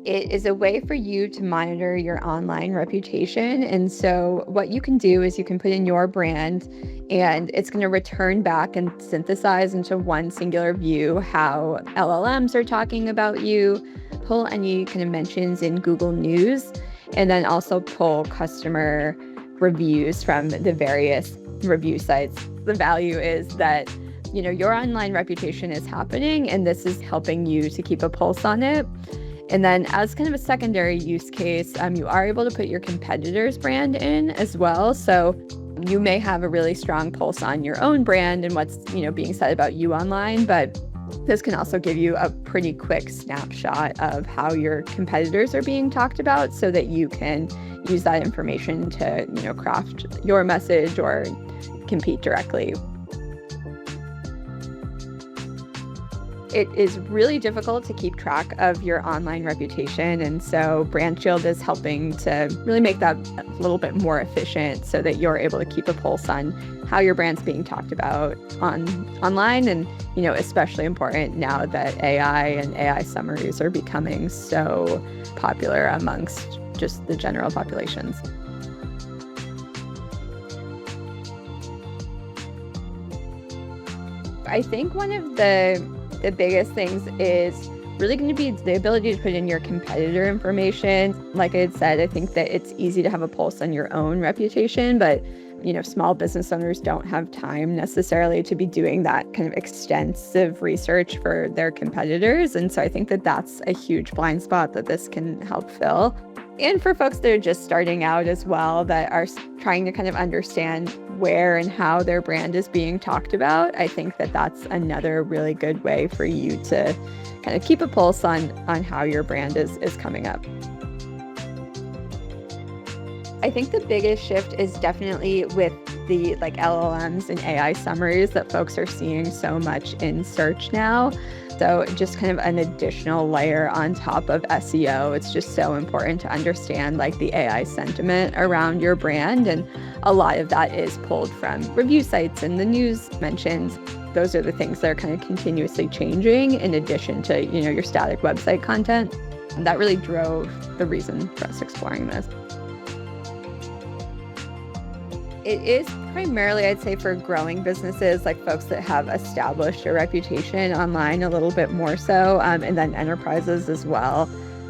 It is a way for you to monitor your online reputation. And so what you can do is you can put in your brand and it's going to return back and synthesize into one singular view how LLMs are talking about you, pull any kind of mentions in Google News, and then also pull customer reviews from the various review sites. The value is that your online reputation is happening and this is helping you to keep a pulse on it. And then as kind of a secondary use case, you are able to put your competitor's brand in as well. So you may have a really strong pulse on your own brand and what's, being said about you online, but this can also give you a pretty quick snapshot of how your competitors are being talked about so that you can use that information to, craft your message or compete directly. It is really difficult to keep track of your online reputation, and so Brand Shield is helping to really make that a little bit more efficient so that you're able to keep a pulse on how your brand's being talked about online, and especially important now that AI and AI summaries are becoming so popular amongst just the general populations. I think one of the biggest things is really going to be the ability to put in your competitor information. Like I had said, I think that it's easy to have a pulse on your own reputation, but small business owners don't have time necessarily to be doing that kind of extensive research for their competitors. And so I think that that's a huge blind spot that this can help fill. And for folks that are just starting out as well, that are trying to kind of understand where and how their brand is being talked about, I think that that's another really good way for you to kind of keep a pulse on how your brand is coming up. I think the biggest shift is definitely with the LLMs and AI summaries that folks are seeing so much in search now. So just kind of an additional layer on top of SEO. It's just so important to understand the AI sentiment around your brand. And a lot of that is pulled from review sites and the news mentions. Those are the things that are kind of continuously changing in addition to, your static website content. And that really drove the reason for us exploring this. It is primarily, I'd say, for growing businesses, like folks that have established a reputation online a little bit more so, and then enterprises as well.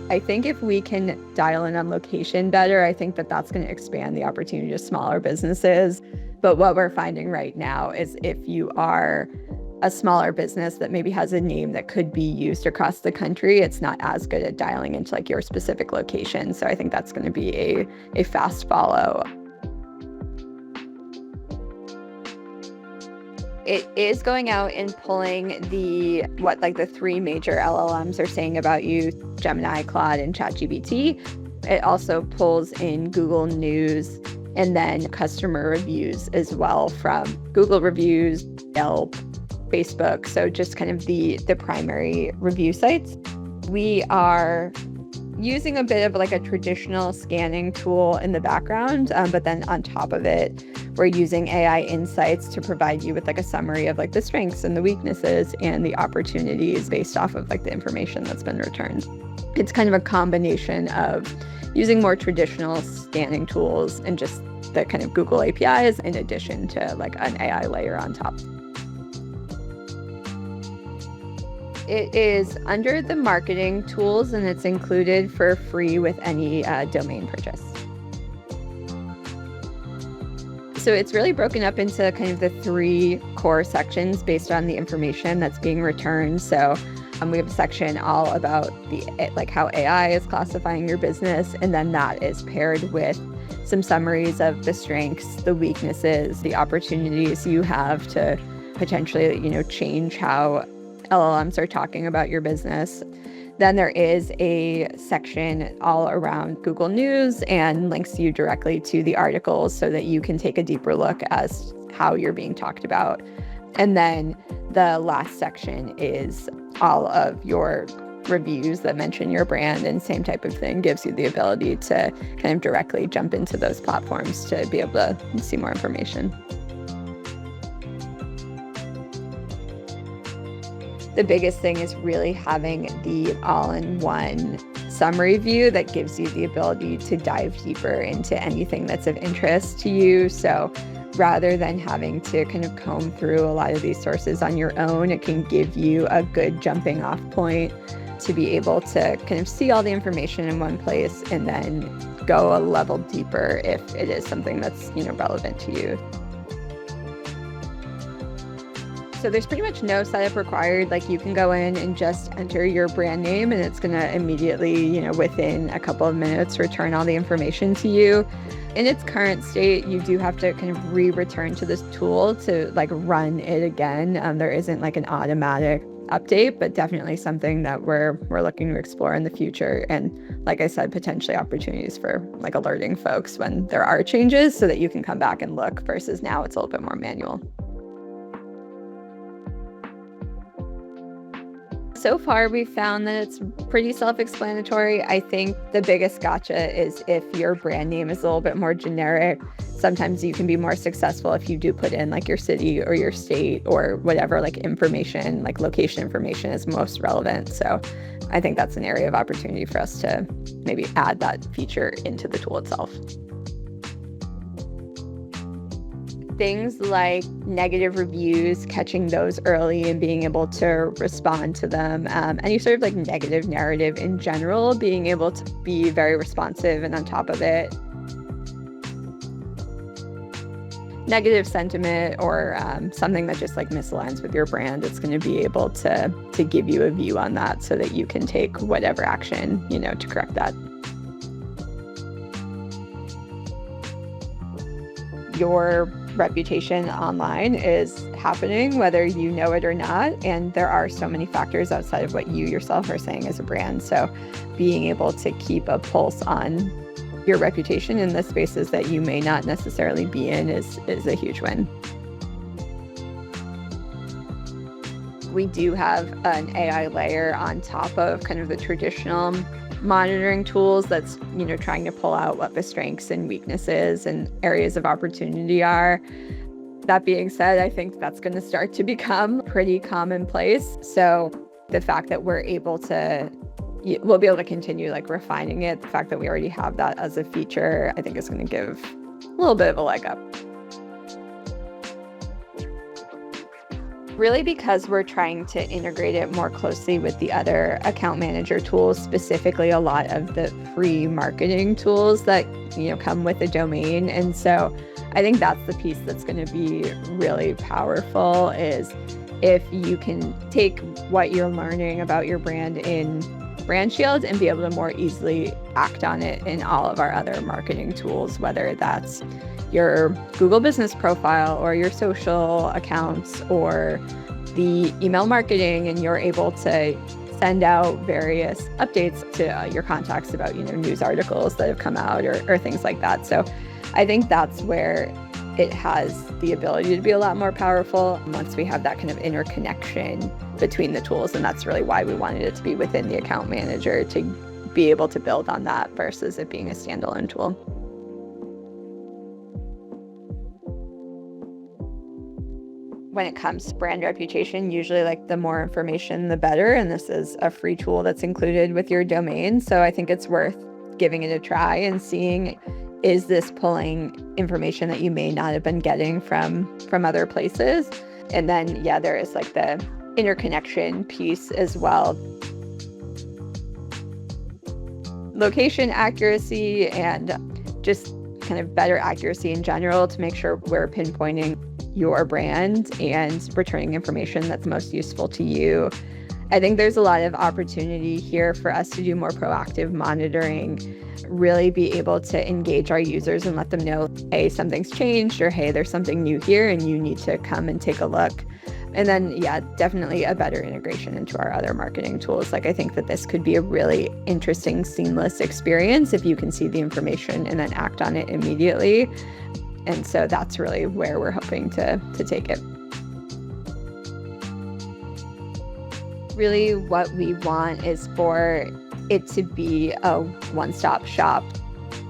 I think if we can dial in on location better, I think that that's going to expand the opportunity to smaller businesses. But what we're finding right now is if you are a smaller business that maybe has a name that could be used across the country, it's not as good at dialing into your specific location. So I think that's going to be a fast follow. It is going out and pulling what the three major LLMs are saying about you: Gemini, Claude, and ChatGPT. It also pulls in Google News and then customer reviews as well from Google Reviews, Yelp, Facebook. So just kind of the primary review sites. We are using a bit of a traditional scanning tool in the background, but then on top of it, we're using AI insights to provide you with a summary of the strengths and the weaknesses and the opportunities based off of the information that's been returned. It's kind of a combination of using more traditional scanning tools and just the kind of Google APIs in addition to an AI layer on top. It is under the marketing tools and it's included for free with any domain purchase. So it's really broken up into kind of the three core sections based on the information that's being returned. So we have a section all about how AI is classifying your business, and then that is paired with some summaries of the strengths, the weaknesses, the opportunities you have to potentially, change how LLMs are talking about your business. Then there is a section all around Google News and links you directly to the articles so that you can take a deeper look as how you're being talked about. And then the last section is all of your reviews that mention your brand, and same type of thing gives you the ability to kind of directly jump into those platforms to be able to see more information. The biggest thing is really having the all-in-one summary view that gives you the ability to dive deeper into anything that's of interest to you. So rather than having to kind of comb through a lot of these sources on your own, it can give you a good jumping off point to be able to kind of see all the information in one place and then go a level deeper if it is something that's, relevant to you. So there's pretty much no setup required. Like, you can go in and just enter your brand name and it's going to immediately, within a couple of minutes, return all the information to you. In its current state, you do have to kind of return to this tool to run it again. There isn't an automatic update, but definitely something that we're looking to explore in the future. And like I said, potentially opportunities for alerting folks when there are changes so that you can come back and look, versus now it's a little bit more manual. So far, we've found that it's pretty self-explanatory. I think the biggest gotcha is if your brand name is a little bit more generic. Sometimes you can be more successful if you do put in your city or your state or whatever information, location information is most relevant. So I think that's an area of opportunity for us to maybe add that feature into the tool itself. Things like negative reviews, catching those early and being able to respond to them. Any sort of negative narrative in general, being able to be very responsive and on top of it. Negative sentiment or something that just misaligns with your brand, it's going to be able to give you a view on that so that you can take whatever action, to correct that. Your reputation online is happening, whether you know it or not. And there are so many factors outside of what you yourself are saying as a brand. So being able to keep a pulse on your reputation in the spaces that you may not necessarily be in is a huge win. We do have an AI layer on top of kind of the traditional monitoring tools that's, trying to pull out what the strengths and weaknesses and areas of opportunity are. That being said, I think that's going to start to become pretty commonplace. So the fact that we'll be able to continue refining it, the fact that we already have that as a feature, I think is going to give a little bit of a leg up. Really, because we're trying to integrate it more closely with the other account manager tools, specifically a lot of the free marketing tools that, come with a domain. And so I think that's the piece that's going to be really powerful, is if you can take what you're learning about your brand in Brand Shield and be able to more easily act on it in all of our other marketing tools, whether that's your Google business profile or your social accounts or the email marketing, and you're able to send out various updates to your contacts about, news articles that have come out or things like that. So I think that's where it has the ability to be a lot more powerful once we have that kind of interconnection between the tools. And that's really why we wanted it to be within the account manager, to be able to build on that versus it being a standalone tool. When it comes to brand reputation, usually the more information, the better. And this is a free tool that's included with your domain. So I think it's worth giving it a try and seeing, is this pulling information that you may not have been getting from other places? And then, there is the interconnection piece as well. Location accuracy and just kind of better accuracy in general to make sure we're pinpointing your brand and returning information that's most useful to you. I think there's a lot of opportunity here for us to do more proactive monitoring, really be able to engage our users and let them know, hey, something's changed, or hey, there's something new here and you need to come and take a look. And then, definitely a better integration into our other marketing tools. I think that this could be a really interesting, seamless experience if you can see the information and then act on it immediately. And so that's really where we're hoping to take it. Really, what we want is for it to be a one-stop shop.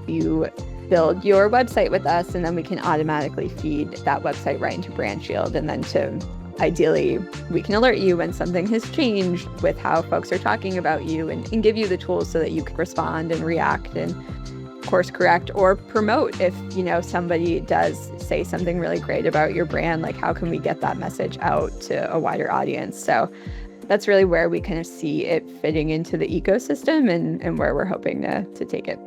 You build your website with us, and then we can automatically feed that website right into Brand Shield, and then to ideally, we can alert you when something has changed with how folks are talking about you and give you the tools so that you can respond and react and course correct or promote if, somebody does say something really great about your brand. Like, how can we get that message out to a wider audience? So that's really where we kind of see it fitting into the ecosystem and where we're hoping to take it.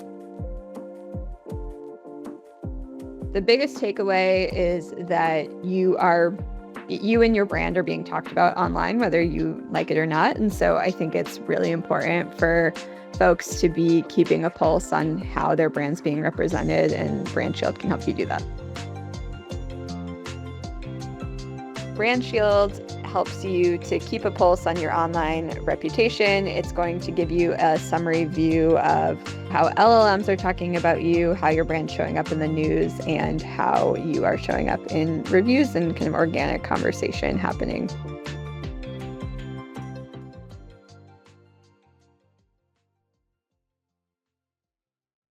The biggest takeaway is that you and your brand are being talked about online, whether you like it or not. And so I think it's really important for folks to be keeping a pulse on how their brand's being represented, and Brand Shield can help you do that. Brand Shield helps you to keep a pulse on your online reputation. It's going to give you a summary view of how LLMs are talking about you, how your brand's showing up in the news, and how you are showing up in reviews and kind of organic conversation happening.